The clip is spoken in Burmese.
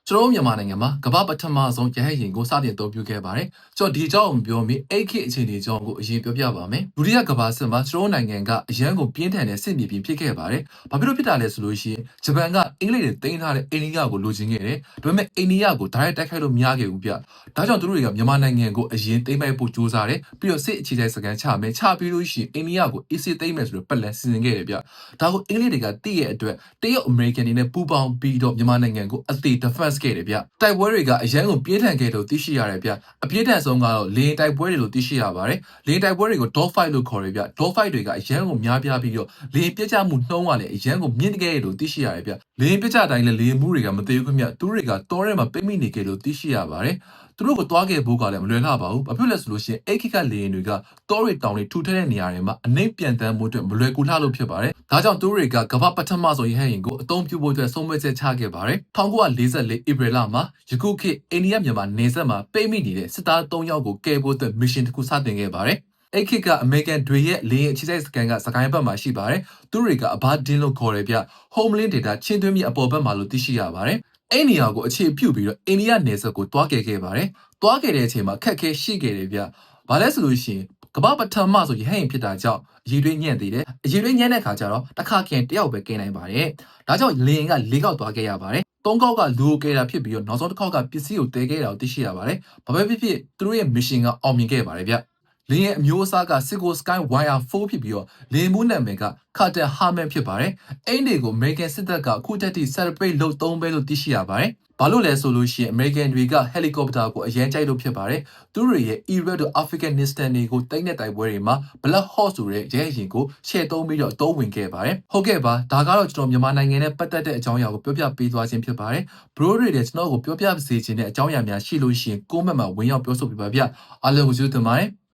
ကျွန်တော်မြန်မာနိုင်ငံမှာကမ္ဘာပထမဆုံးရဟတ်ယာဉ်ကိုစတင်အသုံးပြုခဲ့ပါတယ်။ကျွန်တော်ဒီအကြောင်းကိုပြောပြီးအဲ့ခေတ်အခြေအနေကြောင်းကိုအရင်ပြောပြပါမယ်။ဒုတိယကမ္ဘာစစ်မှာကျွန်တော်နိုင်ငံကအရန်ကိုပြင်းထန်တဲ့စစ်မြေပြင်ဖြစ်ခဲ့ပါတယ်။ဘာဖြစ်လို့ဖြစ်တာလဲဆိုလို့ရှိရင်ဂျပန်ကအင်္ဂလိပ်တွေတင်ထားတဲ့အိန္ဒိယကိုလိုချင်ခဲ့တယ်။ဒါပေမဲ့အိန္ဒိယကိုတိုက်ရိုက်တိုက်ခိုက်လို့မရခဲ့ဘူးဗျ။ဒါကြောင့်သူတို့တွေကမြန်မာနိုင်ငံကိုအရင်သိမ်းပိုက်ဖို့ကြိုးစားတယ်။ပြီးတော့စစ်အခြေစိုက်စကန်ချမယ်။ချပြီးလို့ရှိရင်အိန္ဒိယကို AC သိမ်းမယ်ဆိုတော့ပတ်လည်စီစဉ်ခဲ့တယ်ဗျ။ဒါကိုအင်္ဂလိပ်တွေကသိရဲ့အတွက်တရုတ်အမေရိကန်တွေနဲ့ပူးပေါင်းပြီးတော့မြန်မာနိုင်ငံကိုအသေး defense ခဲ့တယ်ဗျ။တိုက်ပွဲတွေကအရန်ကိုပြင်းထန်ခဲ့လို့သိရှိရတယ်ဗျအပြင်းထန်ဆုံးကတော့လေတိုက်ပွဲတွေလို့သိရှိရပါတယ်လေတိုက်ပွဲတွေကို dog fight လို့ခေါ်ရဗျ dog fight တွေကအရန်ကိုများပြားပြီးတော့လေပြစ်ကြမှုနှုံးကလည်းအရန်ကိုမြင့်ခဲ့လို့သိရှိရတယ်ဗျလေပြစ်ကြတိုင်းလည်းလေမှုတွေကမသေးဘူးခင်ဗျသူတွေကတောထဲမှာပိတ်မိနေခဲ့လို့သိရှိရပါတယ်သူတို့ကိုတွားခဲ့ဖို့ကလည်းမလွယ်လှပါဘူး။ဘာဖြစ်လဲဆိုလို့ရှိရင်အိတ်ခိကလေရင်တွေကတောတွေတောင်တွေထူထပ်တဲ့နေရာတွေမှာအနှိမ့်ပြန်တန်းမှုအတွက်မလွယ်ကူလှလို့ဖြစ်ပါတယ်။ဒါကြောင့်သူတွေကကမ္ဘာပထမဆုံးရဟတ်ယာဉ်ကိုအသုံးပြုဖို့အတွက်ဆုံးဖြတ်ချက်ချခဲ့ပါတယ်။1944ဧပြီလမှာယခုခေတ်အိန္ဒိယမြန်မာနယ်စပ်မှာပိတ်မိနေတဲ့စစ်သား3ယောက်ကိုကယ်ဖို့အတွက် mission တစ်ခုစတင်ခဲ့ပါတယ်။အဲ့ခေတ်ကအမေရိကန်တွေရဲ့လေယာဉ်အခြေစိုက်စကန်ကစကိုင်းဘက်မှာရှိပါတယ်။သူတွေကအဘာဒင်းလို့ခေါ်ရပြ homeland data ချင်းသွင်းမြေအပေါ်ဘက်မှာလို့သိရှိရပါတယ်။အဲ့နေရာကိုအခြေပြုပြီးတော့အိန္ဒိယနယ်စပ်ကိုတွားခဲ့ပါတယ်။တွားခဲ့တဲ့အချိန်မှာခက်ခဲရှိခဲ့တယ်ဗျ။ဘာလဲဆိုလို့ရှိရင်ကမ္ဘာပထမဆိုရဟတ်ယာဉ်ဖြစ်တာကြောင့်အရေးတွေညံ့သေးတယ်။အရေးတွေညံ့တဲ့ခါကျတော့တစ်ခါခင်တယောက်ပဲကင်းနိုင်ပါတယ်။ဒါကြောင့်လေယာဉ်က၄ခေါက်တွားခဲ့ရပါတယ်။၃ခေါက်ကလူကိုကယ်တာဖြစ်ပြီးတော့နောက်ဆုံးတစ်ခေါက်ကပစ္စည်းကိုတဲခဲ့တာကိုသိရှိရပါတယ်။ဘာပဲဖြစ်ဖြစ်သူတို့ရဲ့ mission ကအောင်မြင်ခဲ့ပါတယ်ဗျ။လေယာဉ်အမျိုးအစားက Seiko Sky YR4 ဖြစ်ပြီးတော့လေယာဉ်မှုနာမည်က Carter Harman ဖြစ်ပါတယ်။အဲ့ဒီကို American စစ်တပ်ကအခုတက်ထိ celebrate လုပ်သုံးပဲလို့သိရှိရပါတယ်။ဘာလို့လဲဆိုလို့ရှိရင် American တွေက helicopter ကိုအရင်ကြိုက်လို့ဖြစ်ပါတယ်။သူတို့ရဲ့ Iraq တို့ Afghanistan တွေကိုတိုက်တဲ့တိုက်ပွဲတွေမှာ Black Hawk ဆိုတဲ့ရဲရင်ကိုရှယ်သုံးပြီးတော့အသုံးဝင်ခဲ့ပါတယ်။ဟုတ်ကဲ့ပါဒါကတော့ကျွန်တော်မြန်မာနိုင်ငံနဲ့ပတ်သက်တဲ့အကြောင်းအရာကိုပြောပြပေးသွားခြင်းဖြစ်ပါတယ်။ Bro တွေလည်းကျွန်တော်ကိုပြောပြစေချင်တဲ့အကြောင်းအရာများရှိလို့ရှိရင် comment မှာဝင်ရောက်ပြောဆိုပေးပါဗျ။အားလုံးကိုကျေးဇူးတင်ပါတယ်။